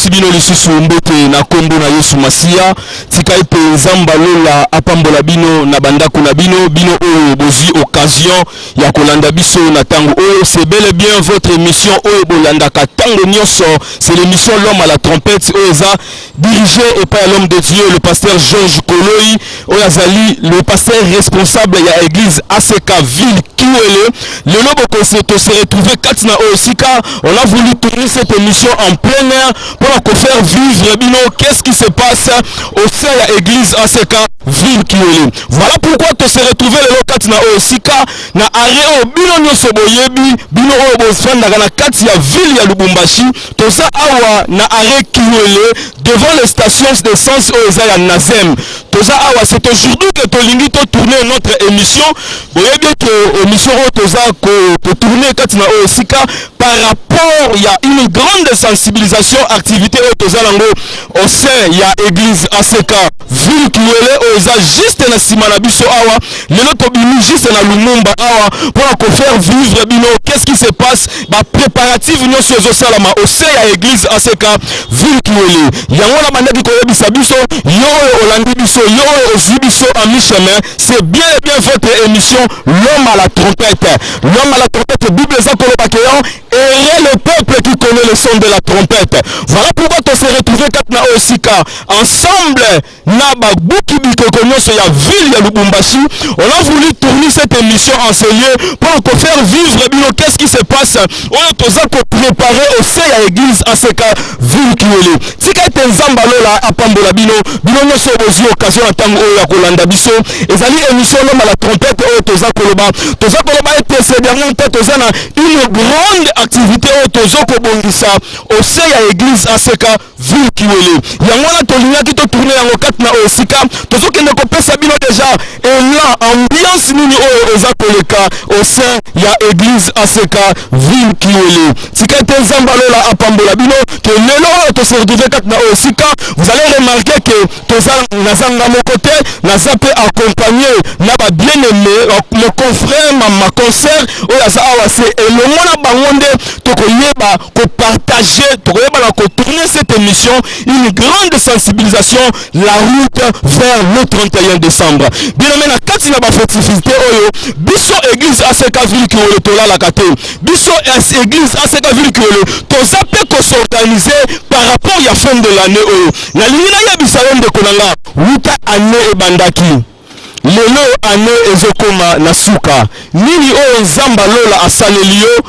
topesi bino lisusu mbote na kombo na Yesu Masia tikai pe nzamba lola apambola bino na bandako na bino oyo bozi occasion ya kolanda biso na tango oyo. C'est bel et bien votre émission oyo bolandaka tango nyonso. C'est l'émission L'homme à la trompette oyo eza dirigé et par l'homme de Dieu le pasteur Georges Koloi oyo azali le pasteur responsable ya église ACK ville Kiwele. Le lobo se retrouver katina Osika. On a voulu tourner cette émission en plein air pour faire vivre bino qu'est-ce qui se passe au sein de l'église ACK ville Kiwele. Voilà pourquoi tu se retrouver le katina Osika na arrêt au bino nyonso boyebi bino oyo bosfanda na kati ya ville ya Lubumbashi toza awa na arrêt Kiwele devant les stations d'essence oyo ya Nazem. Toza awa c'est aujourd'hui que tolingi to tourner notre émission boyebi que émission oyo toza ko tourner katina Osika par rapport il y a une grande sensibilisation activité au tozalango au sein il y a église ACK ville Kiwele oza juste na simana biso awa lelo tobimi juste na Lumumba awa pour faire vivre bino qu'est-ce qui se passe ba préparatif nyonso ezo salama au sein ya église ACK ville Kiwele yango na bandaki koyebisa biso yo olandi biso yo ozwi biso en mi-chemin. C'est bien et bien votre émission L'homme à la trompette. L'homme à la trompette Bible zakolo bakeyon et le peuple qui connaît le son de la trompette. Voilà pourquoi on s'est retrouvé katna Osika ensemble na ba buki bikoko nyonso ya ville ya Lubumbashi. On a voulu tourner cette émission en ce lieu pour faire vivre bino qu'est-ce qui se passe on toza ko préparer au sein ya église ACK ville Kiwele. Tika tenzamba lola apambola bino nyonso bozi occasion na tango oyo ya kolanda biso ezali émission L'homme à la trompette oyo toza koloba et ces derniers temps toza na une grande activité oyo tozo kobongisa au sein ya église ACK ville Kiwele. Yango na tolingaki to tourner yango katina Osika tozo kende kopesa bino déjà élan ambiance nini oyo eza koleka au sein ya église ACK ville Kiwele. Tika tenzamba lola apambola bino que lelo oyo to se retrouver katina Osika vous allez remarquer que toza nazanga mon côté naza pe accompagné na ba bien-aimé mon confrère ma concert oyaza awa c'est elongo na bangonde tokoyeba ko partager tokoyeba na ko tourner cette émission une grande sensibilisation la route vers le 31 décembre. Bien-aimé na kati na ba festivité oyo biso église ACK ville Kiwele tolala kate biso église ACK ville Kiwele toza pe ko s'organiser par rapport ya fin de l'année oyo na lingina ya bisayo ndeko nanga wuta année ebandaki lelo année ezokoma na suka nini oyo nzamba lola asaleli yo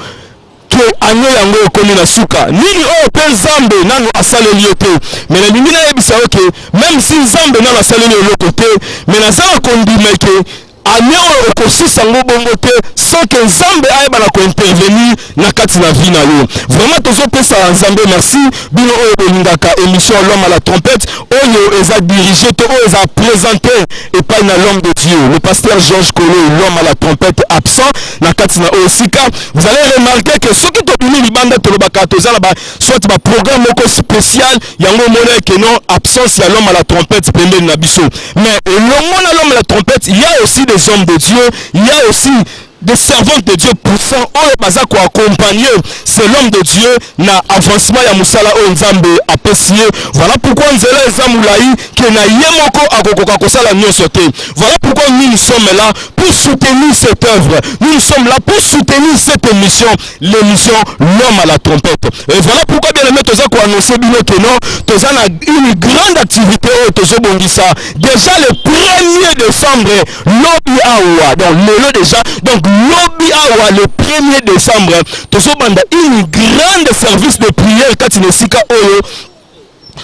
ke année yango ekomi na suka nini oyo pe nzambe nano asaleli yo te mais na lingina ya bisayo ke même si nzambe nano asaleli yo eloko te mais nazala kondima ke année oyo okosisa ngo bongo te sans que nzambe ayeba ko intervenir na kati na vie na yo. Vraiment tozopesa nzambe merci bino oyo bolingaka émission L'homme à la trompette oyo eza dirigé to oyo eza présenté et pas na l'homme de Dieu le pasteur Georges Koloi l'homme à la trompette absent na kati na Osika. Vous allez remarquer que ce qui tobimi libanda tolobaka tozala ba soit ba programme moko spécial yango mona que non absence ya l'homme à la trompette pembeni na biso mais elongo na l'homme à la trompette il y a aussi des hommes de Dieu, il y a aussi des servantes de Dieu poussant oyo baza ko accompagner c'est l'homme de Dieu na avancement ya musala oyo nzambe apesiye. Voilà pourquoi nzela eza mulai ke na ye moko akokoka kosala nyonso te. Voilà pourquoi nous sommes là pour soutenir cette œuvre, nous sommes là pour soutenir cette émission, l'émission L'homme à la trompette. Et voilà pourquoi bien aimé toza ko annoncer bino que non toza na une grande activité oyo tozo bongisa déjà le 1er décembre lobi awa donc lelo déjà donc lobby awa le 1er décembre tozobanda une grande service de prière katina Esika oyo.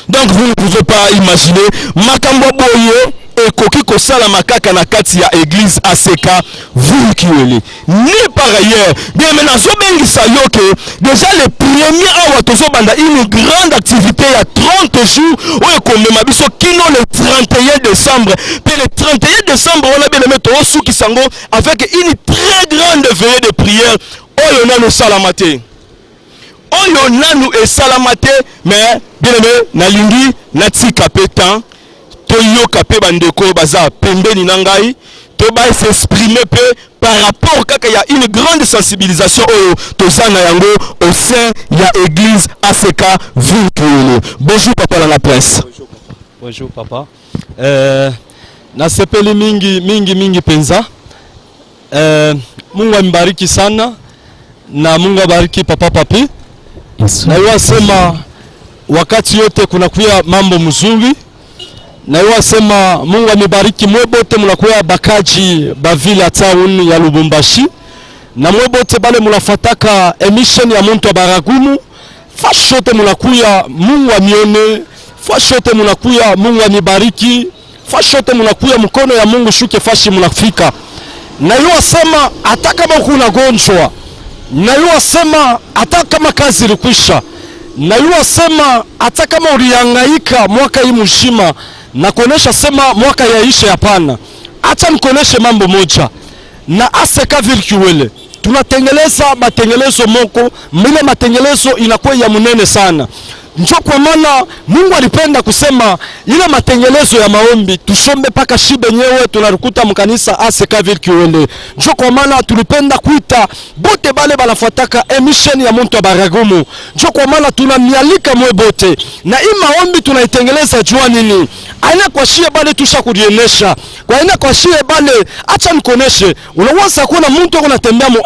Donc vous ne pouvez pas imaginer makambo boye ekoki kosala makaka na kati ya église ACK ville Kiwele ni par ailleurs bien maintenant zobengisa yo ke déjà le 1er awa tozobanda une grande activité ya 30 jours oyo komema biso kino le 31 décembre pe le 31 décembre on a bien aimé to suki sango avec une très grande veillée de prière oyo nanu salamate oyo nanu e salamate mais bien aimé nalingi natika pe temps toyoka pe bandeko baza pembeni na ngai toba s'exprimer par rapport kaka ya une grande sensibilisation tozana yango au sein ya église ACK Ville. Bonjour papa la presse. Bonjour papa. Na sepeli mingi penza. Mungu ambariki sana na Mungu abariki papa papi. Na yasema wakati yote kuna kuya mambo mzuri. Na yasema Mungu amebariki mwebote mnakuya bakaji ba villa town ya Lubumbashi. Na mwebote bale mnafataka emission ya muntu wa Baragumu. Fashote mnakuya Mungu amione. Fashote mnakuya Mungu anibariki. Fashote mnakuya mkono ya Mungu shuke fashi mnafika. Na yasema hata kama kuna gonjwa. Na yasema hata kama kazi ilikwisha. Na yasema hata kama ulihangaika mwaka hii mzima na kuonesha sema mwaka yaisha hapana. Acha nikoneshe mambo moja. Na ACK Ville tunatengeleza matengelezo moko, mile matengelezo inakuwa ya munene sana. Njo kwa maana Mungu alipenda kusema ile matengelezo ya maombi tusombe paka shibe nyewe tunarukuta mkanisa ACK Ville. Njo kwa maana tulipenda kuita bote bale balafuataka emission ya muntu wa Baragumu. Njo kwa maana tunamialika mwe bote. Na hii maombi tunaitengeleza jua nini? Aina kwa shie bale tusha kurienesha. Kwa aina kwa shie bale acha nikoneshe. Unaweza kuona mtu anatembea mu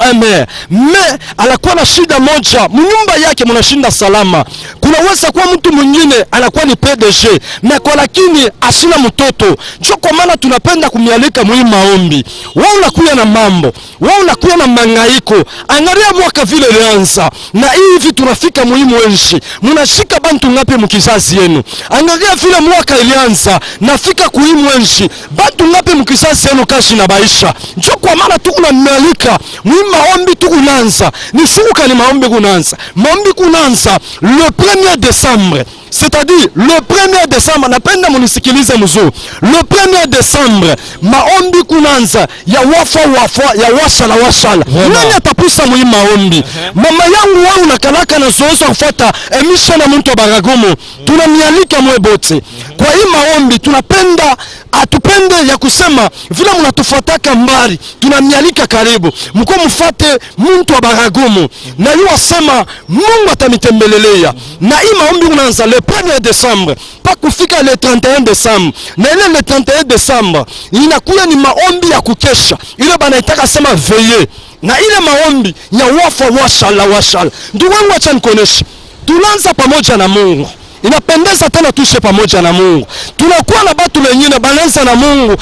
me anakuwa na shida moja, mnyumba yake mnashinda salama. Kunaweza kuwa mtu mwingine anakuwa ni PDG, na kwa lakini asina mtoto. Ndio kwa maana tunapenda kumialika muhimu maombi. Wao unakuya na mambo, wao unakuya na mangaiko. Angalia mwaka vile ilianza. Na hivi tunafika muhimu wenshi. Mnashika bantu ngapi mkizazi yenu? Angalia vile mwaka ilianza, nafika kuhimu wenshi. Bantu ngapi mkizazi yenu kashi na baisha. Ndio kwa maana tukunamialika muhimu maombi tukunanza. Ni shuka ni maombi kunanza. Maombi kunanza le 1er décembre. C'est-à-dire le 1er décembre, napenda munisikilize mzuri. Le 1er décembre maombi kunanza ya wafa ya washala. Nani atapusa muhimu maombi? Mama yangu wao nakalaka na zoezi kufuata emission na muntu wa Baragumu. Tunamialika mwebote. Kwa hii maombi tunapenda atupende ya kusema vile mnatufuataka mbali, tunamialika karibu. Mko mfuate muntu wa Baragumu. Na yasema Mungu atamitembelelea. Na hii maombi unaanza le 1er décembre pa kufika le 31 décembre. Na ile le 31 décembre inakuwa ni maombi ya kukesha. Ile banaitaka sema veiller. Na ile maombi ya wafa washala. Ndugu wangu acha nikoneshe. Tunaanza pamoja na Mungu. Inapendeza tena tushe pamoja na Mungu. Tunakuwa na batu wengine bananza na Mungu,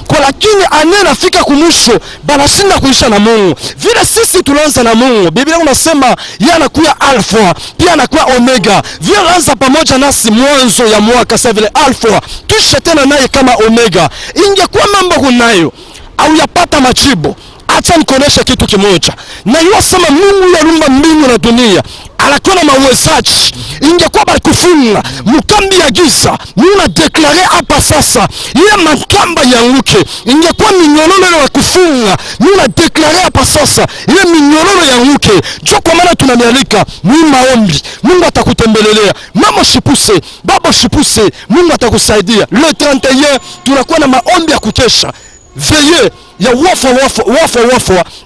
kwa lakini anafika kumwisho banashinda kuisha na Mungu. Vile sisi tunaanza na Mungu, Biblia inasema yeye anakuwa alfa, pia anakuwa omega. Vile anaanza pamoja nasi mwanzo ya mwaka sasa vile alfa, tushe tena naye kama omega. Ingekuwa mambo kunayo au yapata majibu. Acha nikonesha kitu kimoja. Na yosema Mungu yaliumba mbingu na dunia. Anakuwa na mawezaji. Ingekuwa bali kufunga mkambi ya giza, muna deklare hapa sasa ile makamba yanguke. Ingekuwa minyororo ya kufunga, muna deklare hapa sasa ile minyororo yanguke. Ndio kwa maana tunamialika mwima maombi. Mungu atakutembelelea. Mama shipuse, baba shipuse, Mungu atakusaidia. Le 31 tunakuwa na maombi ya kukesha. Veillez ya wafa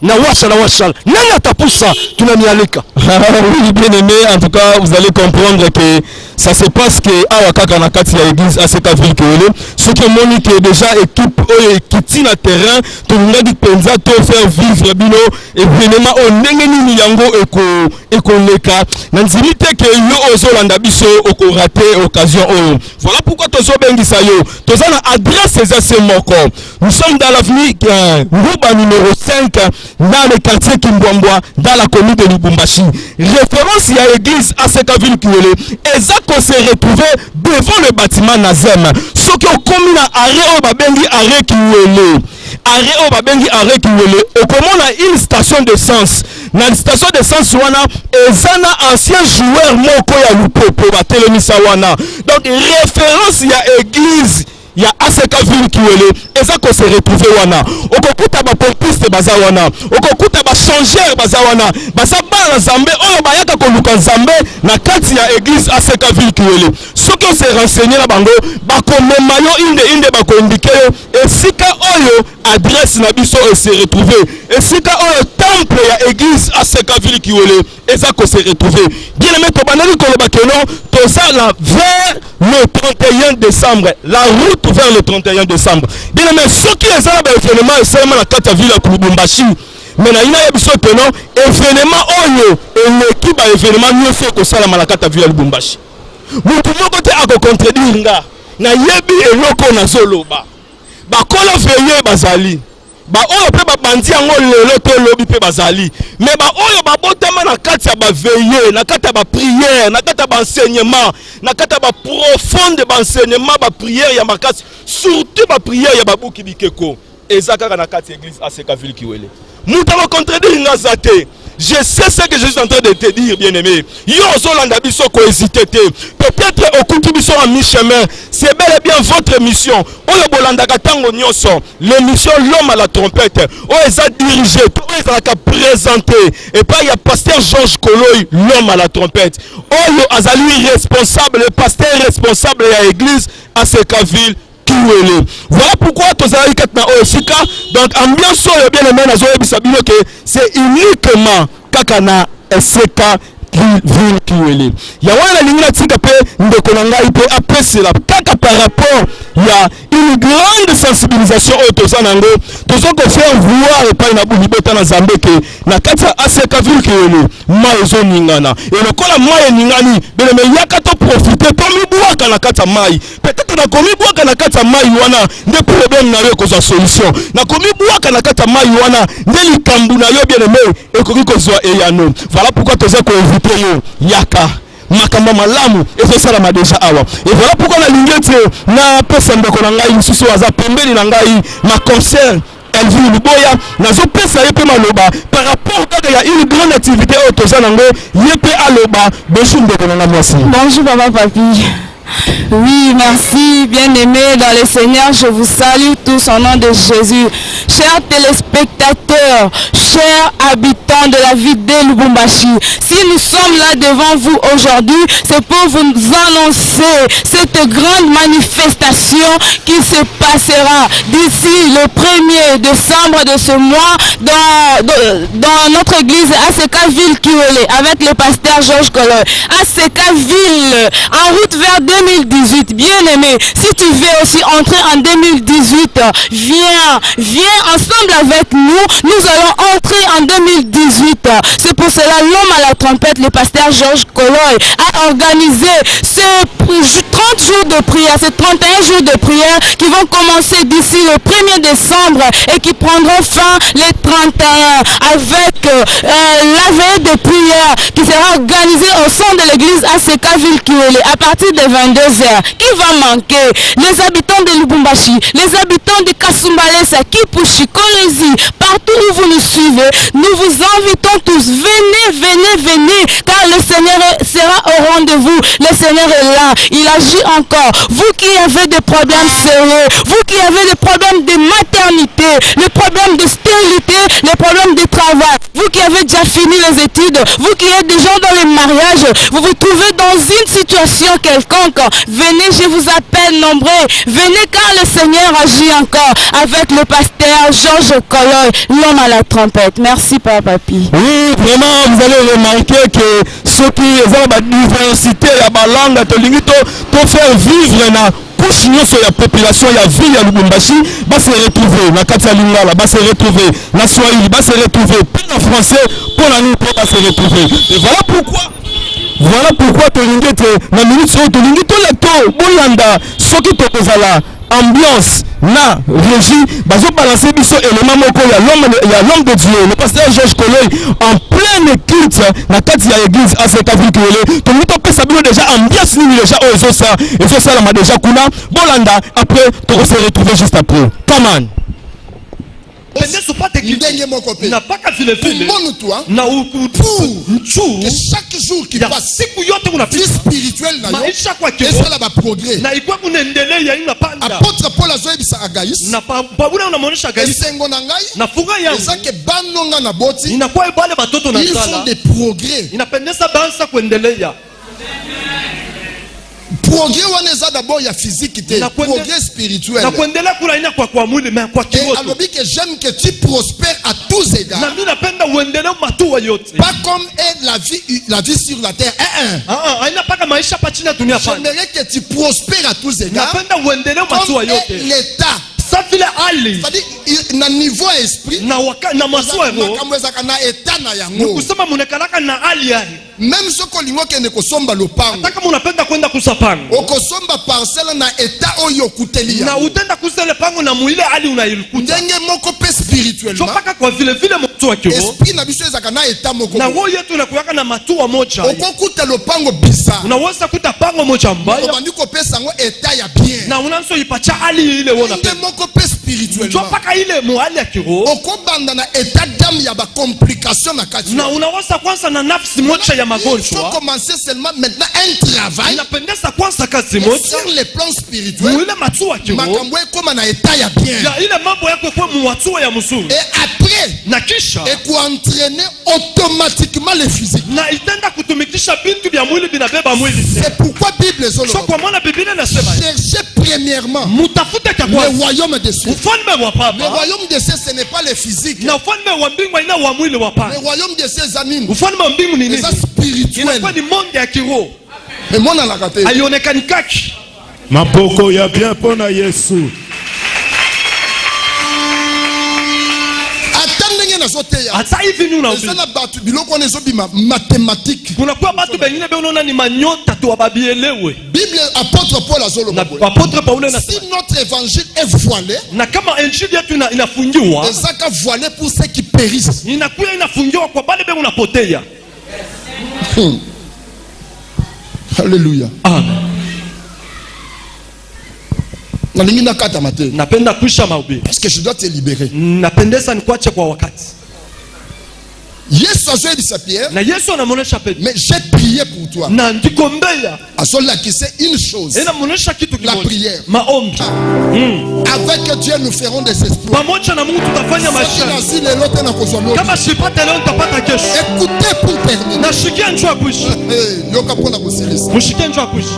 na washala. Nani atapusa tunamialika? Oui, bien aimé, en tout cas vous allez comprendre que ça se passe que awakaka na kati ya église ACK Ville. Ce que Monique est déjà équipe qui tient à terrain, tout le monde penza to faire vivre bino événement onengeni ni yango ekoleka. Nanzimite que yo ozolanda biso okorate occasion. Voilà pourquoi tozo bengisa yo. Toza na adresse ezase moko. Nous sommes dans l'avenue Ruba numéro 5 dans le quartier Kimbwambwa dans la commune de Lubumbashi. Référence à l'église ACK Ville qu'on se retrouver devant le bâtiment Nazem. Ce qui ont commis à arrêt au babengi arrêt Kiwele. Arrêt au babengi arrêt Kiwele. Au comment a une station d'essence. Dans la station d'essence wana ezana ancien joueur moko ya lupopo ba telemisa wana. Donc référence à l'église ya ACK Ville Kiwele eza ko se retrouver wana okokuta ba pompiste baza wana okokuta ba changeur baza wana baza bana Nzambe oyo bayaka koluka Nzambe na kati ya église ACK Ville Kiwele soki on se renseigner na bango bakomema yo inde bakoindike yo esika oyo adresse na biso se retrouver esika oyo temple ya église ACK Ville Kiwele eza ko se retrouver bien aimé to banali koloba keno to ça la vers le 31 décembre la route vers le 31 décembre bien aimé soki eza ba événement esalema na kati ya ville ya Lubumbashi mais na ina ya biso keno événement oyo eleki ba événement nyonso ko sala na kati ya ville ya Lubumbashi mutu moko te ako contredire nga na yebi eloko na zoloba bakola veye bazali ba oyo pe babandi yango lelo to lobi pe bazali mais ba oyo babotama na kati ya ba veiller na kati ya ba prière na kati ya ba enseignement na kati ya ba profonde ba enseignement ba prière ya makasi surtout ba prière ya babuki bikeko ezaka na kati ya église ACK Ville Kiwele mutu ko contredire nga zate. Je sais ce que je suis en train de te dire, bien-aimé. Yozolanda biso ko hésiter. Peut-être au kutu biso en mi-chemin. C'est bel et bien votre mission. Oyo bolanda katango nyoso. L'émission L'homme à la trompette. Oyo eza dirigé, oyo eza ka présenté. Et pas il y a pasteur Georges Koloy, l'homme à la trompette. Oyo azali responsable, le pasteur responsable de l'église ACK Ville Kiwele. Voilà pourquoi tozali katna osika. Donc ambiance oyo bien aimé nazo yebisa bino que c'est uniquement kakana ACK Ville Kiwele. Ya wana lingina tika pe ndeko na ngai pe apesi la kaka par rapport ya une grande sensibilisation au tozanango tozoko faire voir pas na bubota na Zambeke na kati ya ACK Ville Kiwele mazo ningana et le kola moye ningani bele me yaka to profiter to mibuaka na kati ya mai peut-être na komi buaka na kati ya mai wana nde problème na yo ko za solution na komi buaka na kati ya mai wana nde likambu na yo bien aimé et ko kozwa eyano. Voilà pourquoi tozako éviter yo yaka makamba malamu ezosalama deja awa et voilà pourquoi na lingete na pesa ndeko na ngai mususu aza pembeni na ngai ma concert Elvin Luboya nazo pesa yepe maloba par rapport à il y a une grande activité au tozanango yepe aloba bonjour ndeko na mwasi. Bonjour papa papi. Oui, merci, bien-aimés dans le Seigneur, je vous salue tous au nom de Jésus. Chers téléspectateurs, chers habitants de la ville de Lubumbashi, si nous sommes là devant vous aujourd'hui, c'est pour vous annoncer cette grande manifestation qui se passera d'ici le 1er décembre de ce mois dans notre église ACK Ville Kiwele avec le pasteur Georges Koloy. ACK Ville, en route vers 2018, bien-aimé, si tu veux aussi entrer en 2018, viens ensemble avec nous, nous allons entrer en 2018. C'est pour cela l'homme à la trompette, le pasteur Georges Koloy, a organisé ces 30 jours de prière, ces 31 jours de prière qui vont commencer d'ici le 1er décembre et qui prendront fin les 31 avec la veille de prière qui sera organisée au sein de l'église ACK Ville Kiwele à partir de 22h. Qui va manquer? Les habitants de Lubumbashi, les habitants de Kasumbalesa, Kipushi, Kolezi, partout où vous nous suivez, nous vous invitons tous. Venez, car le Seigneur sera au rendez-vous. Le Seigneur est là, il agit encore. Vous qui avez des problèmes sérieux, vous qui avez des problèmes de maternité, les problèmes de stérilité, les problèmes de travail, vous qui avez déjà fini les études, vous qui êtes déjà dans les mariages, vous vous trouvez dans une situation quelconque, venez, je vous appelle nombreux, venez car le Seigneur agit encore avec le pasteur Georges Koloy, l'homme à la trompette. Merci Papa Papi. Oui, vraiment, vous allez remarquer que ceux qui ont la diversité, la langue, pour faire vivre na couche nyonso ya population ya ville ya Lubumbashi va se retrouver na kati ya Lingala, va se retrouver na Swahili, va se retrouver en français pour la nous va se retrouver. Et voilà pourquoi tolingete na minute so tolingito leto bolanda soki tokozala ambiance na régie bazo balancer biso élément moko ya l'homme de Dieu le pasteur Georges Koloy en pleine écoute na kati ya église ACK Ville Kiwele to pesa bino déjà ambiance ni déjà ozo ça la déjà kuna bolanda après to se retrouver juste après. Come on. n'a pas qu'à le faire. Que chaque jour qui passe, vie spirituelle, maisha kwa Et kiroho ça là va progrès. na ikuwa kunaendelea inapanda. Apôtre Paul azoyebisa Agayus. Na Paulo unamuonesha Agayus. Esengo na ngai. Na funga yangu. Ezake banonga na boti. Inakuwa bale batoto na Ils sala. font des progrès. Inapendeza bansa kuendelea. Progrès wana eza d'abord ya physique te. Progrès spirituel. Na kuendelea kula ina kwa mwili mais kwa Et kiroho. alobi que j'aime que tu prospères à tous égards. Na mimi napenda uendelee matua yote. Pas comme est la vie sur la terre. Haina paka maisha pa chini ya dunia pana. J'aimerais que tu prospères à tous égards. Napenda uendelee matua Comme yote. est l'état. Sa vile hali. C'est-à-dire na niveau esprit. Na maswa ero. Makambo ezaka na état na yango. Kusema munekalaka na hali yani. Même ce que lingo kende kosomba lopango. Hata kama unapenda kwenda kusapanga. Okosomba parcelle na état oyo kutelia. Na utenda kusele pango na muile hali unailikuta. Ndenge moko pe spirituellement. Chopaka kwa vile mtu wa kiroho. Esprit na biso ezaka na état moko. Na roho yetu inakuwaka na matua moja. Okokuta lopango bizarre. Unaweza kuta pango moja mbaya. Obandi kopesa ngo état ya bien. Na unaanza ipacha hali ile wona. Ndenge moko pe spirituellement. Chopaka ile muhali ya kiroho. Okobanda na état d'âme ya ba complication na kati. Na unaweza kwanza na nafsi moja ya magonjwa. Il faut commencer seulement maintenant un travail. Inapendeza kwanza kazi moja. Sur le plan spirituel. Mwile matua kiroho. Makambo ekoma na état ya bien. Ya ile mambo yako kwa muatua ya mzuri. Et après. Na kisha. Et entraîner automatiquement le physique. Na itenda kutumikisha bintu vya mwili binabeba mwili. C'est pourquoi Bible zolo. So kwa maana Biblia inasema. Cherchez premièrement. Mutafute kwa le royaume des cieux. Ufalme wa Baba. Le royaume des cieux ce n'est pas le physique. Na ufalme wa mbingu ina wa mwili wa Baba. Le royaume des cieux zamini. Ufalme wa mbingu ni nini? C'est spirituel. Inakuwa ni monde ya kiroho. Mais mon alakate. Haionekani kaki. Mapoko ya bien pona Yesu. Hata hivi ni unaona. Sana batu biloko nezo bima mathématique. Kuna kwa batu bengine be unaona ni manyota tu ababielewe. Bible apôtre Paul azolo. Na apôtre Paul na si notre évangile est voilé. Na kama injili yetu inafungiwa. Ezaka voilé pour ceux qui périssent. Inakuwa inafungiwa kwa bale be unapotea. Alléluia. Amen. Napenda kuisha mahubiri. Parce que je dois te libérer. Napendeza nikuache kwa wakati. Yesu azoyebisa Pierre. Na Yesu anamuonesha Petro. Mais j'ai prié pour toi. Na ndikombea. Azolakise une chose. Anamuonesha kitu kimoja. La prière. Maombi. Avec Dieu nous ferons des exploits. Pamoja na Mungu tutafanya maisha. Kama sipata leo nitapata kesho. Écoutez pour terminer. Na shikia njoo kuishi. Yoka pona kusilisa. Mushikia njoo kuishi.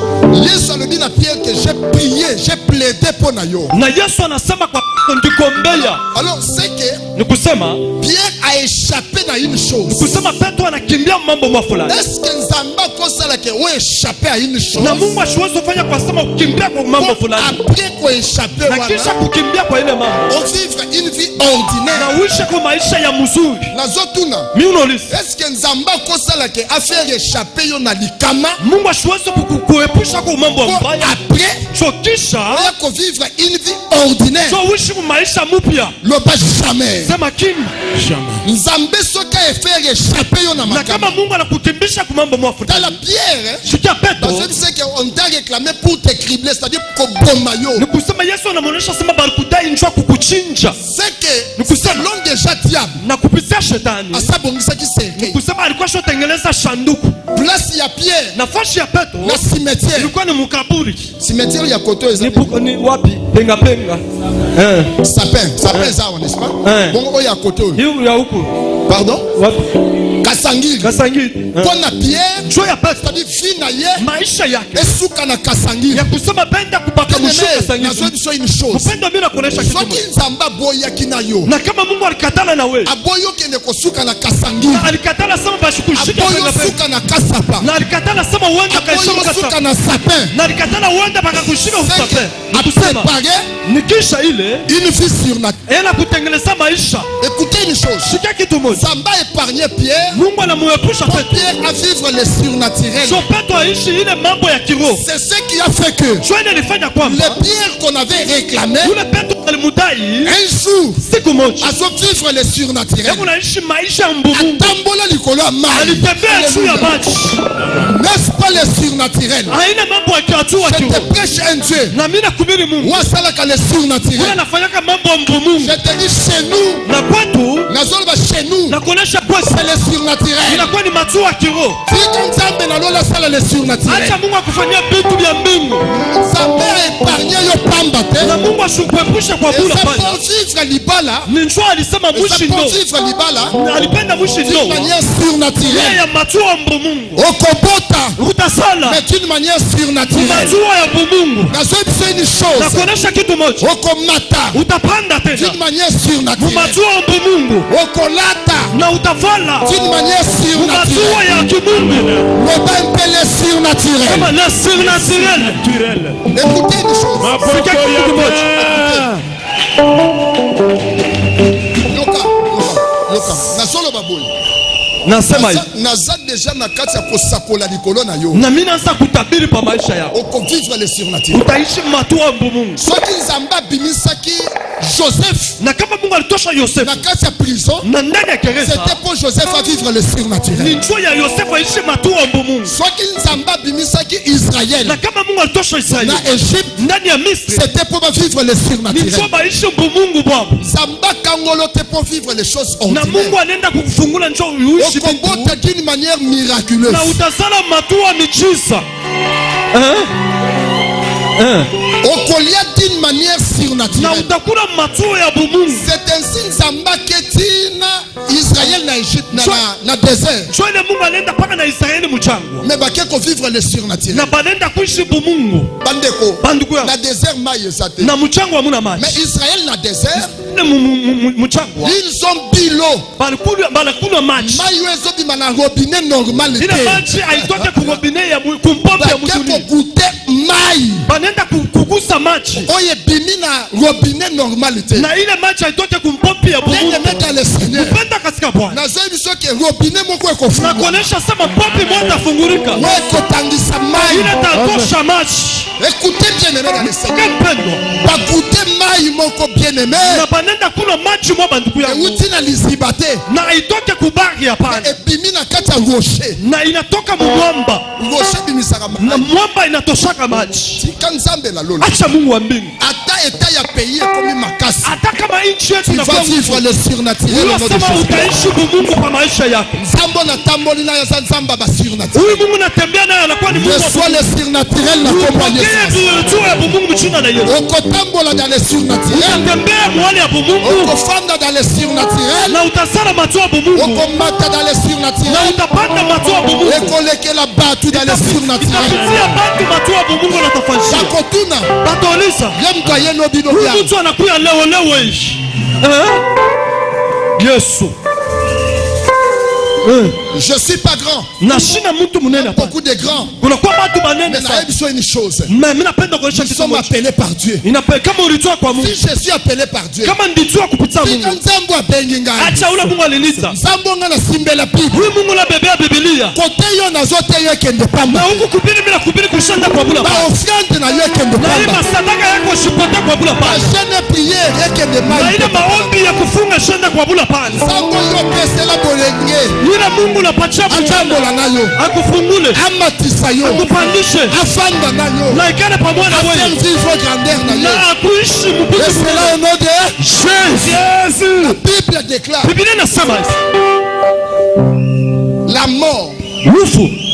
Yesu alobi na Pierre que j'ai prié, j'ai plaidé pour na yo. Na Yesu anasema kwa ndikombea. Alors c'est que nikusema Pierre a échappé na une chose. Nikusema Petro anakimbia mambo mafulani. Est-ce que Nzamba kosala que o échappé à une chose? Na Mungu asiwezi kufanya kwa sema ukimbia kwa mambo fulani. Après ko échappé wana. Na kisha kukimbia kwa ile mambo. O vivre une vie ordinaire. Na uishi kwa maisha ya mzuri. Na zotuna. Mimi unauliza. Est-ce que Nzamba kosala que affaire échappé yo na likama? Mungu asiwezi kukuepusha kwa mambo mbaya. Après chokisha. Ya ko vivre une vie ordinaire. So uishi kwa maisha mpya. Le pas jamais. Sema kimi. Jamais. Nzambe soka faire échapper yo na makama. Na kama Mungu anakukimbisha kwa mambo mwafu. Dans la pierre. Shikia Petro. Parce que c'est qu'on t'a réclamé pour te cribler, c'est-à-dire pour bomba yo. Nikusema Yesu anamuonesha sema balikudai njoo kukuchinja. C'est que selon déjà diable. Na kupitia shetani. Asabongisa kiseke. Nikusema alikuwa shotengeleza sanduku. Place ya Pierre. Nafasi ya Petro. Na cimetière. Ilikuwa ni mkaburi. Cimetière ya koto eza. Ni wapi? Penga penga. Sapin ça n'est-ce pas? Bon o ya koto. Hiyo ya huko. Pardon? Wapi? Kasangiri. Kasangiri. Pona Pierre. Njoo ya Petro. C'est-à-dire fina ye. Maisha yake. Esuka na Kasangiri. Ya kusema benda kupaka mshuka Kasangiri. Na zote une chose. Upendo mimi nakuonesha kitu. Soki Nzamba boya kinayo. Na kama Mungu alikatala na wewe. Aboyo kende kosuka na Kasangiri. Na alikatala sema bashukushika Aboyo suka na Kasapa. Na alikatala sema uende kaisha suka na sapin. Na alikatala uende paka kushika usapin. Akusema nikisha ile une vie surnaturelle. Ela kutengeneza maisha. Écoutez une chose. Shika kitu moja. Nzamba épargné Pierre. Mungu anamuepusha Petro. Pierre à vivre les surnaturels. So Petro aishi ile mambo ya kiroho. C'est ce qui a fait que le Pierre qu'on avait réclamé. Ule Petro Un jour, à vivre le surnaturel. Atambola likolo ya mai. N'est-ce pas le surnaturel? Je te prêche un Dieu. Wasalaka le surnaturel. Je te dis chez nous. Nazolba chez nous. C'est le surnaturel. Si comme ça, Benalola sala le surnaturel. Ça peut épargner yo pamba te. Et ça peut vivre libala. Ça peut vivre libala. D'une manière surnaturelle. Okobota. Mais d'une manière surnaturelle. C'est une chose. Okomata. D'une manière surnaturelle. Okolata. D'une manière surnaturelle. Le surnaturel. Écoutez une chose. Naza déjà na kati ya kosakola likolo na yo. Na mina nsa kutabiri pa maisha yako. Oko vivre le surnaturel. Utaishi matua mbumungu. Soki nzamba bimisaki Joseph. Na kama Mungu alitosha Joseph. Na kati ya prison. Na ndani ya gereza. C'était pour Joseph à vivre le surnaturel. Ni njoo ya Joseph aishi matua mbumungu. Soki nzamba bimisaki Israël. Na kama Mungu alitosha Israël. Na Égypte. Ndani ya Misri. C'était pour vivre le surnaturel. Ni njoo aishi mbumungu baba. Nzamba kangolo te pour vivre les choses ordinaires. Na Mungu anaenda kukufungula njoo uishi okobota d'une manière miraculeuse. Na utasala matua michisa. Okolia d'une manière surnaturelle. Na utakula matua ya bumungu. C'est ainsi Nzamba ketina Israël na Égypte na désert. Jo ile Mungu anaenda paka na Israël mchango. Mais bakeko vivre le surnaturel. Na banenda kuishi bumungu. Bandeko. Banduku na désert mai ezate. Na mchango hamuna maji. Mais Israël na désert. Ils ont bilo. Balakuna maji. Mai wezo bi mana robinet normal. Ina maji aitoke ku robinet ya kumpompe ya mutuni. Bakeko mai. Banenda kukusa maji. Oye bimi na robinet normalité. Na ile maji aitoke kumpompe ya bumungu. Nenda le Seigneur. Kupenda katika Bwana. Na zoe biso ke robinet moko ekofungwa. Na kuonesha sema pompe moja fungurika. Wewe kotangisa mai. Ile tatosha maji. Écoutez bien-aimé dans le Seigneur. Bakute mai moko bien-aimé. Na banenda kuna maji mwa banduku yangu. Utina lizibate. Na aitoke kubaki hapana. Ebimi na kati ya rocher. Na inatoka mwamba. Rocher bimisaka maji. Na mwamba inatoshaka maji. Kanzambe la lolo. Acha Mungu wa mbingu. Ata eta ya pays komi makasi. Ata kama nchi yetu na kwa vivre le surnaturel. Unasema utaishi Mungu kwa maisha yako. Zambo na tamboli na Nzamba ba surnaturel. Huyu Mungu natembea naye anakuwa ni Mungu. Soit le surnaturel na compagnie. Okotambola dans le surnaturel. Okofanda dans le surnaturel. Okomata dans le surnaturel. Ekolekela batu dans le surnaturel. Bakotuna. Yemka yeno bino bia. Yesu. Je suis pas grand. Beaucoup de grands. Mais une chose. Nous sommes appelés par Dieu. Si je suis appelé par Dieu. Si Nzambo abenginga. Nzambo ngana simbela Bible. Côté yo nazote yo kende pamba. Ba offrande na yo kende pamba. Ba jeune prière yo kende pamba. Nzambo yo pesela bolenge. Mungu na pacha ambola nayo akufungule amatisa yo akupandishe afanda nayo na ikane pamoja na wewe vivre grandeur nayo na akuishi mbuku. C'est là au nom de Jésus. La Bible déclare. Biblia inasema la mort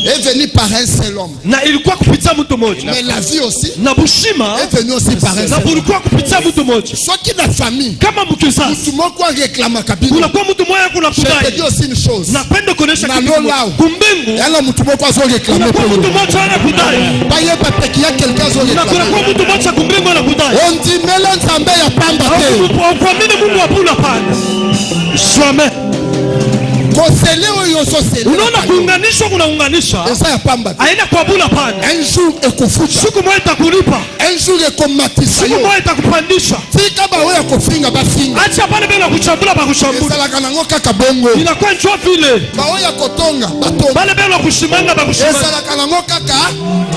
est venue par un seul homme. Na ilikuwa kupitia mtu mmoja. Mais la vie aussi. Na bushima est venue aussi par un seul homme. Na bulikuwa kupitia mtu mmoja. Soit qui na famille. Kama mkizazi. Mtu mmoja réclama kabisa. Kuna kwa mtu mmoja kuna kudai. Je te dis aussi une chose. Napenda kuonesha kitu kimoja. Kumbingu. Yala mtu mmoja azo réclamer. Kuna mtu mmoja ana kudai. Baye papa qui a quelqu'un azo réclamer. Na kuna kwa mtu mmoja kumbingu ana kudai. On dit mela Nzambe ya pamba te. Kwa mimi Mungu apula pana. Jamais. kosele oyo sosele unaona kuunganisha kunaunganisha esa ya pamba haina kuabula pana un jour ekufuta siku moja itakulipa un jour ekomatisa siku moja itakupandisha tika ba oya kofinga bafinga acha pale bila kuchambula bakuchambula ezalaka nango kaka bongo inakuwa njoo vile ba oya kotonga batonga pale bila kushimanga bakushimanga ezalaka nango kaka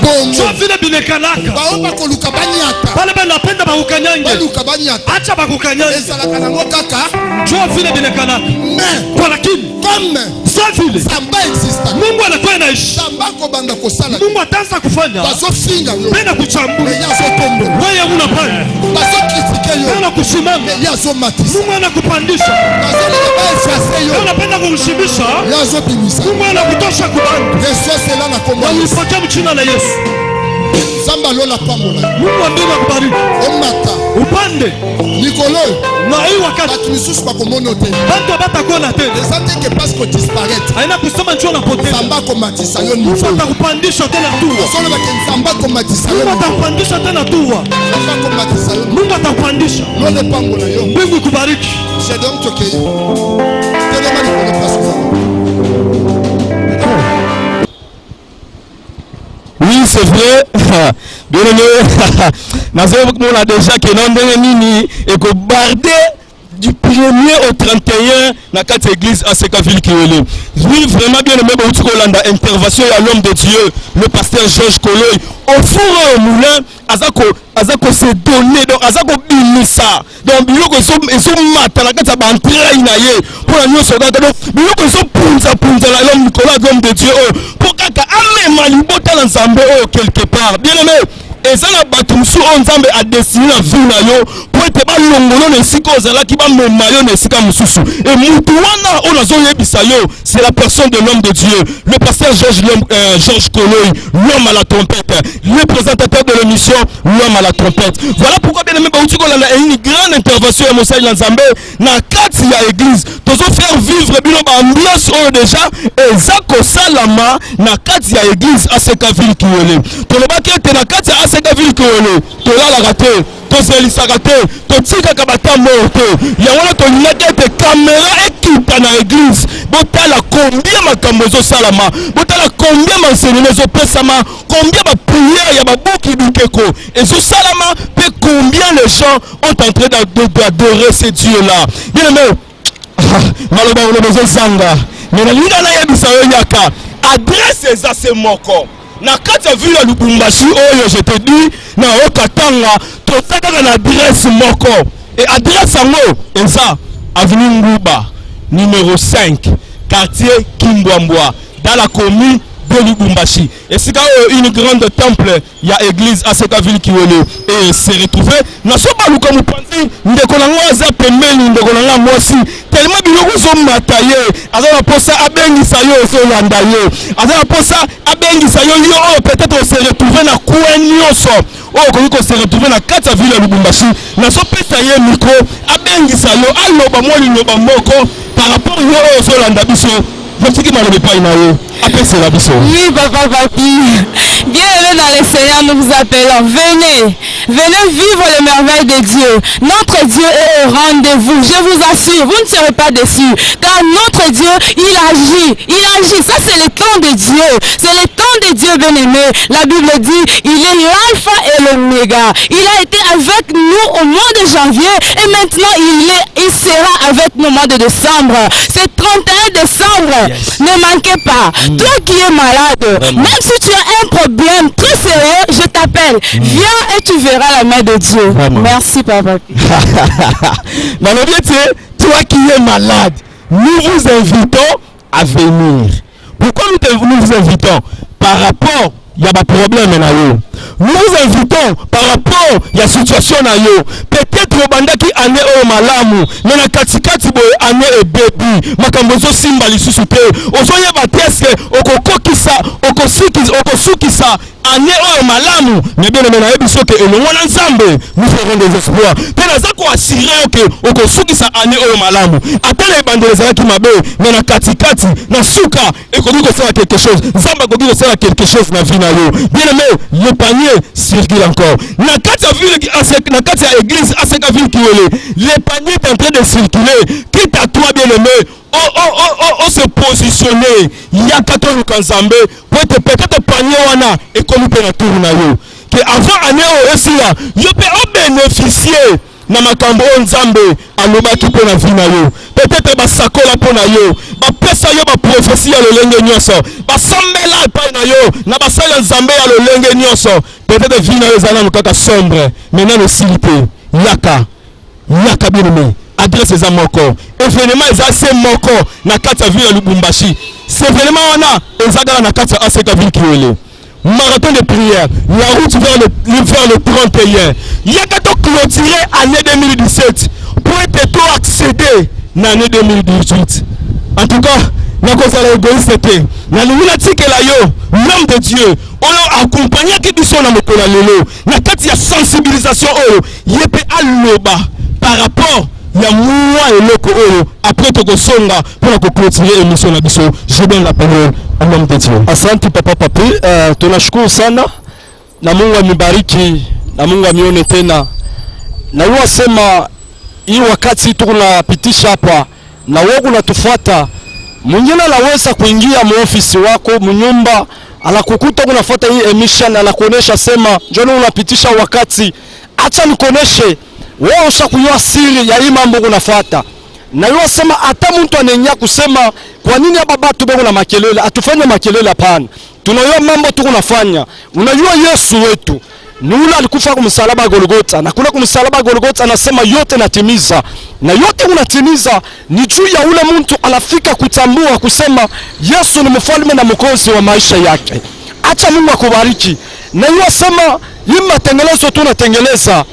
bongo njoo vile binekanaka ba oya bakoluka banyata pale bila napenda bakukanyange baluka banyata acha bakukanyange ezalaka nango kaka njoo vile binekanaka mais kwa lakini comme ça vile samba existe Mungu anakuwa anaishi samba kobanda kosala Mungu ataanza kufanya bazofinga yo pena kuchambula ya zotombola wewe unapanda bazokritike yo pena kusimama ya zomatisa Mungu anakupandisha bazolinga baefase yo wewe unapenda kukushibisha ya zobimisa Mungu anakutosha kubanda resosela na kombo walipokea mchina na Yesu zamba lola pambola Mungu ambie akubariki omata upande likolo na hii wakati bato misusu bakomona te bantu batakuona tena eza te ke parce que disparaître haina kusema njoo napotea nzambe akomatisa yo Mungu niveau atakupandisha tena tua solobake nzambe akomatisa yo Mungu niveau atakupandisha tena tua nzambe akomatisa yo Mungu atakupandisha lole pambola yo mbingu ikubariki jedom tokei telema likolo place Oui, c'est vrai. Bien aimé. On a déjà que non nini et que bardé du 1er au 31 dans quatre églises à Sekaville qui est. Oui, vraiment bien aimé beaucoup Kolanda intervention à l'homme de Dieu, le pasteur Georges Koloy au four et au moulin azako se donner donc azako bimisa donc biloko eso mata na kati ya bantraille na ye pour la nyonso kaka donc biloko eso punza la l'homme Nicolas l'homme de Dieu pour kaka amema libota na nzambe oyo quelque part bien aimé eza na bato mosusu oyo nzambe adestine na vie na yo po ete balongolo na esika ozalaki bamema yo na esika mosusu e mutu wana oyo nazoyebisa yo c'est la personne de l'homme de Dieu le pasteur Georges Koloy l'homme à la trompette le présentateur de l'émission l'homme à la trompette voilà pourquoi bien aimé bauti kolanda une grande intervention ya mosali na nzambe na kati ya église tozofaire vivre bino baambiance oyo déjà eza kosalama na kati ya église Asekaville Kiwele tolobaki ete na kati ya Asekaville Kiwele tolalaka te tozelisaka te totikaka batambo te yango wana tolingaki ete kamera ekipa na église botala combien makambo ezosalama botala combien maenseignement ezopesama combien baprière ya babuki bikeko ezosalama mpe combien les gens ont en train d'adorer ces dieux là bien aimé maloba oloba ezozanga me nalinga nayebisa yo yaka adresse eza se moko na kati ya ville ya Lubumbashi oyo je te dis na okatanga tozakaka na adresse moko et adresse yango eza avenue Nguba numéro 5 quartier Kimbwambwa dans la commune de Lubumbashi et c'est une grande temple il y a église à Sekaville Kiwele et s'est retrouvé na soba luka mupanzi ndeko na ngoza pembeni ndeko na ngosi tellement biloko so mataye azana posa abengisa yo so landa yo azana posa abengisa yo yo peut-être on se retrouver na kuenyoso o ko ko se retrouver na kati ya ville ya Lubumbashi na so pesa ye micro abengisa yo aloba mo linyoba moko par rapport yo so landa biso oui, papa, papi. Bienvenue dans le Seigneur, nous vous appelons. Venez, venez vivre les merveilles de Dieu. Notre Dieu est au rendez-vous. Je vous assure, vous ne serez pas déçus. Car notre Dieu, il agit. Ça, c'est le temps de Dieu. C'est le temps de Dieu, bien-aimé. La Bible dit, il est l'alpha et l'oméga. Il a été avec nous au mois de janvier et maintenant il sera avec nous au mois de décembre. C'est 31 décembre. Yes. Ne manquez pas. Toi qui es malade, vraiment. Même si tu as un problème très sérieux, je t'appelle. Viens et tu verras la main de Dieu. Vraiment. Merci, papa. Toi qui es malade, nous vous invitons à venir. Pourquoi nous vous invitons? Par rapport, il y a des problèmes na yo. Nous vous invitons par rapport à la situation na yo. Peut-être au bandaki année au malamu, mais na katikati boy année et baby. Makambozo simba lisusu te. Ozoye ba teske okokokisa, okosukisa année oyo malamu mais bien aimé nayebi soki elongo na nzambe nous ferons des espoirs mpe naza koassire oke okosukisa année oyo malamu ata na ebandeli ezalaki mabe mais na katikati na suka ekoki kosala quelque chose nzambe akoki kosala quelque chose na vie na yo bien aimé le panier circule encore na kati ya ville na kati ya église aseka ville kiwele le panier est en train de circuler quitte à toi bien aimé on se positionner yaka to lukanzambe pour être peut-être panier wana et comme peut na tour na yo que avant année o esila yo peut en bénéficier na makambo nzambe alobaki mpo na vie na yo peut-être basakola mpo na yo bapesa yo baprofesie ya lolenge nyonso basambela epai na yo na basali ya nzambe ya lolenge nyonso peut-être vie na yo ezala kaka sombre maintenant esili mpe yaka bien-aimé adresse eza moko événement eza se moko na kati ya ville ya Lubumbashi c'est événement wana ezagala na kati ya aseka ville kiwele marathon de prière la route vers le 31 yaka to clôturer année 2017 pour être to accéder na année 2018 en tout cas na kozala égoïste te na limina tikela yo l'homme de Dieu oyo accompagner biso na mokolo lelo na kati ya sensibilisation oyo yepe aloba par rapport ya mwa eloko oyo après tokosonga pour clôturer émission na biso. Je donne la parole à l'homme de Dieu. Asante papa papi, tunashukuru sana na Mungu amibariki na Mungu amione tena. Na wewe sema hii wakati tunapitisha hapa na wewe unatufuata, mwingine anaweza kuingia muofisi wako mnyumba alakukuta unafuata hii emission anakuonesha sema njoo unapitisha wakati, acha nikuoneshe wewe ushakunywa siri ya hii mambo unafuata. Na yeye sema hata mtu anenya kusema kwa nini hapa batu bego na makelele, atufanye makelele hapana. Tunajua mambo tunafanya. Unajua Yesu wetu ni yule alikufa kwa msalaba Golgotha, na kuna kwa msalaba Golgotha anasema yote natimiza. Na yote unatimiza ni juu ya ule mtu anafika kutambua kusema Yesu ni mfalme na mwokozi wa maisha yake. Acha Mungu akubariki. Na yeye sema hii matengenezo tunatengeleza.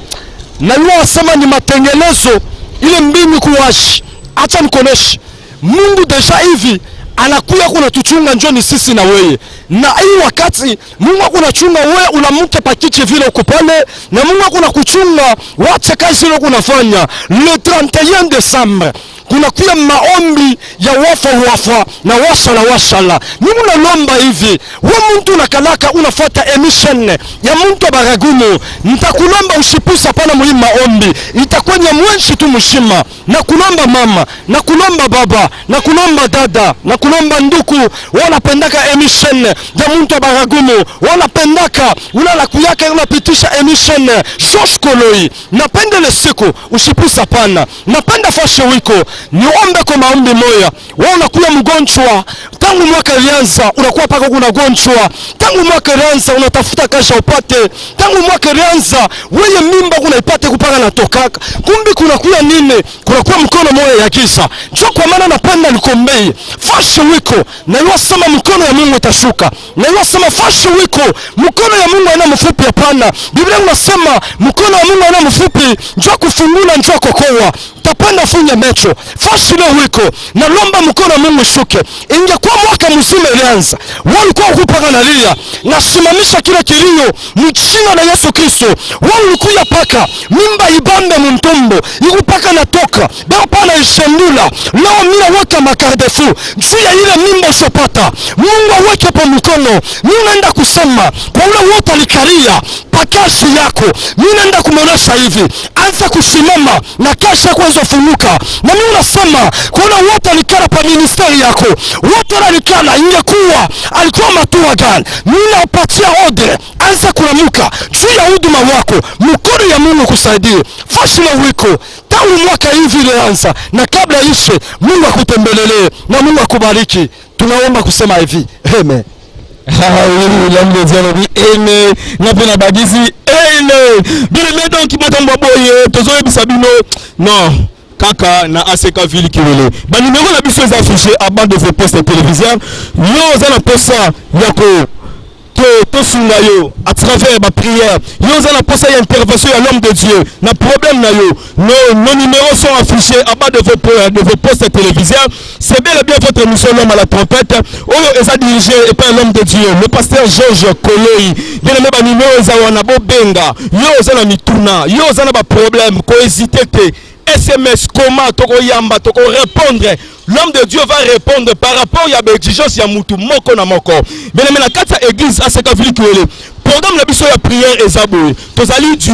Na yeye sema ni matengenezo ile mbingu kuwashi. Acha nikoneshe Mungu deja hivi anakuya kuna tuchunga njoni sisi na wewe. Na hii wakati Mungu kunachunga wewe unamke pakiche vile uko pale, na Mungu kuna kuchunga wacha kazi ile kunafanya. Le 31 Desembre kuna kuya maombi ya wafa na washala. Mungu nalomba hivi, wewe mtu unakalaka unafuata emission ya mtu baragumu, nitakulomba ushipusa pana muli maombi, itakwenya mwenshi tu mshima, na kulomba mama, na kulomba baba, na kulomba dada, na kulomba nduku, wanapendaka emission ya mtu baragumu, wanapendaka unala kuyaka unapitisha emission Josh Koloi, napenda siku ushipusa pana, napenda fashe wiko. Niombe kwa maombi moya. Wewe unakuwa mgonjwa tangu mwaka ilianza, unakuwa paka kuna gonjwa tangu mwaka ilianza, unatafuta kasha upate tangu mwaka ilianza, wewe mimba unaipate kupaka na tokaka, kumbi kuna kuya nini, kuna kuwa mkono moya ya kisa. Njoo kwa maana napenda nikombee fashe wiko, na yeye sema mkono ya Mungu itashuka, na yeye sema fashe wiko, mkono ya Mungu haina mfupi hapana. Biblia inasema mkono wa Mungu haina mfupi, njoo kufungula, njoo kokoa, tapenda funya mecho fashi leo wiko, na lomba mkono wa Mungu shuke. Ingekuwa mwaka mzima ilianza walikuwa kupaka na lia, na simamisha kila kilio mchina na Yesu Kristo. Walikuwa paka mimba ibambe mtumbo ikupaka na toka bao pana ishendula. Leo mimi weka makardefu juu ya ile mimba usopata, Mungu aweke pa mkono. Mimi naenda kusema kwa ule wote alikalia pakashi yako, mimi naenda kumeonesha hivi, anza kusimama na kasha kwanza funuka. Na mimi unasema kuna wote alikala pa ministeri yako, wote alikala ingekuwa alikuwa matua gani, mimi napatia order, anza kulamuka juu ya huduma wako, mkono ya Mungu kusaidie. Fashile wiko tangu mwaka hivi ilianza, na kabla ishe Mungu akutembelelee na Mungu akubariki. Tunaomba kusema hivi amen. L'homme de Dieu dit amen. Na pena bagizi amen. Bien maintenant qui m'entend boye tozo bisabino non kaka na aseka ville kiwele ba numéro la biso est affiché à bas de vos postes téléviseurs. Yo za na posa yako to sunga yo à travers ma prière. Yo za na posa ya intervention à l'homme de Dieu. Na problème na yo. Nos numéros sont affichés en bas de vos postes téléviseurs. C'est bel et bien votre émission l'homme à la trompette. Oyo eza dirigé et par l'homme de Dieu, le pasteur Georges Koloi. Bien aimé ba numéro eza wana bo benga. Yo za na mituna, yo za na ba problème ko hésiter te. SMS comment toko yamba toko répondre. L'homme de Dieu va répondre par rapport à l'exigence ya mutu moko na moko. Bien aimé na kata église à cette ville que programme la biso ya prière ezaboué. Tozali du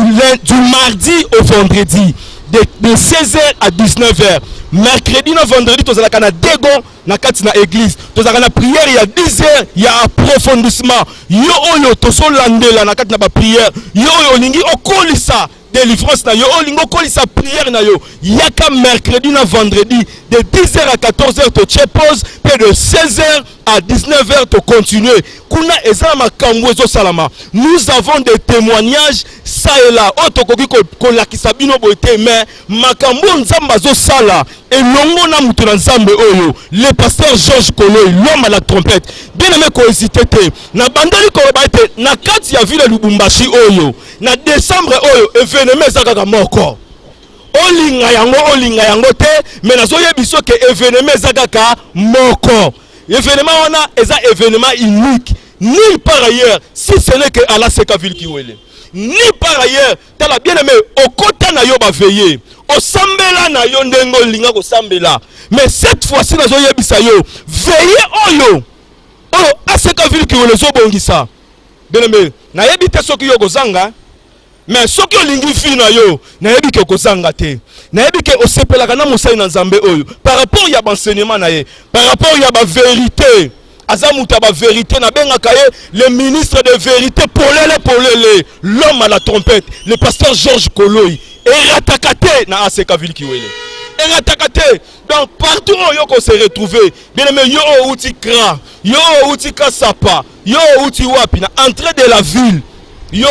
mardi au vendredi de 16h à 19h. Mercredi na vendredi tozalaka na dego na kati na église. Tozalaka na prière il y a 10h, il y a approfondissement. Yo oyo toso landela na kati na ba prière. Yo oyo lingi okolisa délivrance na yo olingo kolisa prière na yo. Yaka mercredi na vendredi de 10h à 14h to pause, puis de 16h à 19h to continuer. Kuna eza makambo ezo salama. Nous avons des témoignages ça et là. Otokoki ko lakisa bino boite mais makambo nzamba zo sala et longo na mutu na nzambe oyo. Le pasteur Georges Koloi, l'homme à la trompette. Bien aimé ko hésiter te. Na bandali ko baite na kati ya ville Lubumbashi oyo. Na décembre oyo événement ezaka moko. Olinga yango te mais nazo yebiso ke événement ezaka moko. Événement wana eza événement unique. Nulle part ailleurs si ce n'est que à la Sekaville Kiwele. Ni par ailleurs tala bien aimé okota na yo ba veiller. Osambela na yo ndengo linga ko sambela. Mais cette fois-ci nazo yebisa yo veiller oyo. Oh à Sekaville Kiwele zo bongisa. Bien aimé na yebite soki yo kozanga. Mais soki olingi fi na yo na yebi ke kozanga te na yebi ke osepelaka na mosai na nzambe oyo par rapport ya enseignement na ye par rapport ya ba vérité azamuta ba vérité na bengaka ye le ministre de vérité polele l'homme à la trompette le pasteur Georges Koloi et ratakate na Sekaville Kiwele et ratakate donc partout où yo ko se retrouver bien aimé yo outi kra yo outi kasapa yo outi wapi na entrée de la ville. Yo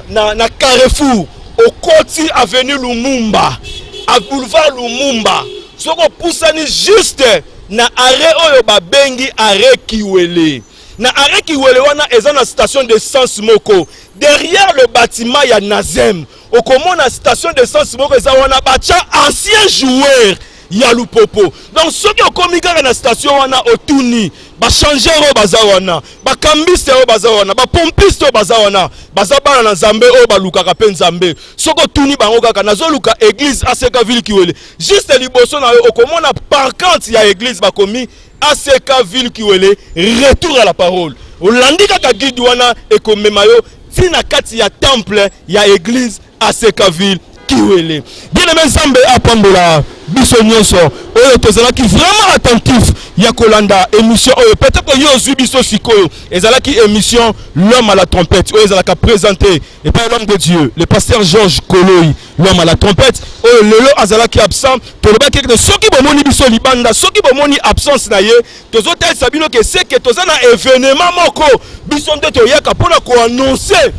na Carrefour au côté avenue Lumumba à boulevard Lumumba soko poussani juste na arrêt oyo ba bengi arrêt Kiwele na arrêt Kiwele wana eza na station d'essence moko derrière le bâtiment ya Nazem au comment na station d'essence moko eza wana bacha ancien joueur ya Lupopo donc ceux qui ont commis dans la station wana otuni ba changer o bazawana ba kambiste o bazawana ba pompiste o bazawana bazabana na Nzambe o balukaka pe Nzambe soko tuni bango kaka nazoluka église à Sekaville Kiwele juste liboso na okomona pancarte ya église bakomi à Sekaville Kiwele retour à la parole olandika ka guide wana ekomema yo tina kati ya temple ya église à Sekaville Kiwele. Bien aimé Nzambe apambola biso nyonso oyo tozalaki vraiment attentif ya kolanda émission oyo peut-être que yo zui biso sikoyo ezalaki émission l'homme à la trompette oyo ezalaka présenté et par l'homme de Dieu le pasteur Georges Koloi l'homme à la trompette oyo lelo azalaki absent tolobaki que soki bomoni biso libanda soki bomoni absence na ye tozotalisa bino ke c'est que tozana événement moko biso nde toyaka pona ko annoncer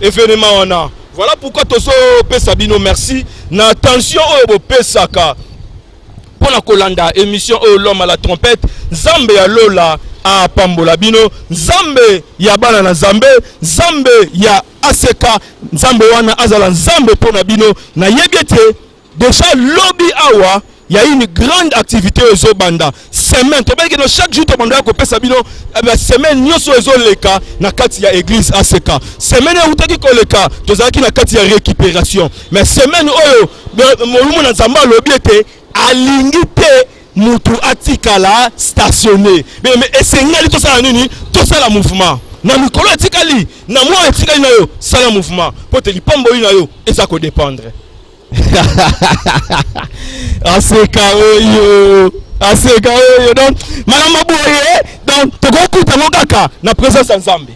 événement wana. Voilà pourquoi tozo pesa bino merci na attention au pesaka pour la kolanda émission l'homme à la trompette Nzambe ya lola a pambola bino Nzambe ya bana na Nzambe Nzambe ya aseka Nzambe wana azala Nzambe pona bino na yebete déjà lobby awa. Il y a une grande activité aux banda. Semaine, chaque jour, tu as pesa bino. Semaine, nous sommes leka na kati ya église ACK. Semaine, où tu as leka, tu as na kati ya récupération. Mais semaine, oyo, mon na zamba lobiete alingite mutu atikala stationné. Mais essayez tout ça nini, tout ça la mouvement. Na mikolo atikali, na moi atikali na yo, ça la mouvement. Pour te lipombo na yo, et ça ko dépendre. Aseka oyo donc malama boye donc tokokuta mokaka na présence Nzambe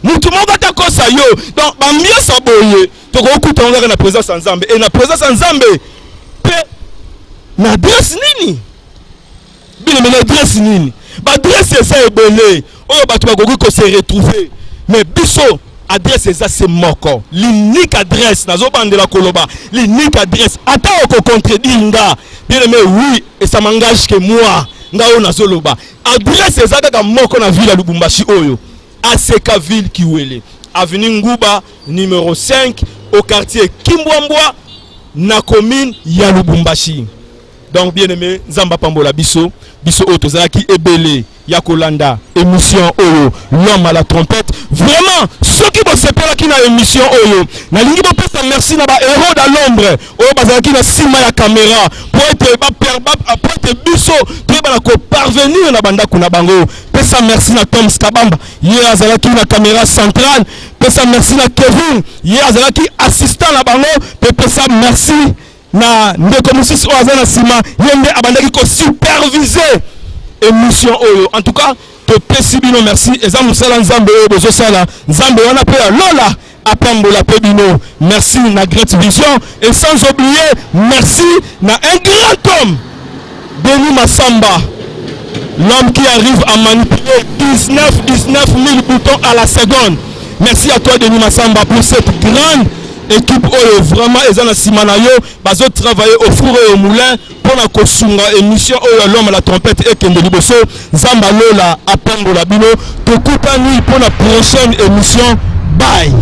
mutu moko takosa yo donc bambiasa boye tokokuta mokaka na présence Nzambe et na présence Nzambe pe na adresse nini bino na adresse nini ba adresse esa ebele oyo bato bakoki ko se retrouver mais biso adresse eza c'est moko l'unique adresse nazo bandela koloba l'unique adresse ata oko contredire nga bien aimé oui et ça m'engage que moi nga o nazo loba adresse eza kaka moko na ville ya Lubumbashi oyo Asekaville Kiwele, avenue Nguba numéro 5 au quartier Kimbwambwa na commune ya Lubumbashi. Donc bien aimé Nzamba pambola biso otozaki ebele ya kolanda émission oyo l'homme à la trompette. Vraiment ceux qui vont se faire qui na émission oyo na lingi bo pesa merci na ba héros de l'ombre oyo bazaki na sima ya caméra pour être biso to ba ko parvenir na banda kuna bango. Pesa merci na Tom Skabamba hier azalaki na caméra centrale. Pesa merci na Kevin hier azalaki assistant na bango. Pesa merci na ndeko musisi oazana sima yende abandaki ko superviser émission oyo. En tout cas te pesi bino merci eza musala nzambe oyo bozo sala nzambe wana pe lola apambola pe bino. Merci na Great Vision et sans oublier merci na un grand homme Denis Massamba, l'homme qui arrive à manipuler 19 000 boutons à la seconde. Merci à toi Denis Massamba pour cette grande équipe oyo vraiment ezana simana yo bazo travailler au four et au moulin pour na kosunga émission oyo l'homme à la trompette et kende liboso Zamba lola apambola bino tokutani pour la prochaine émission. Bye.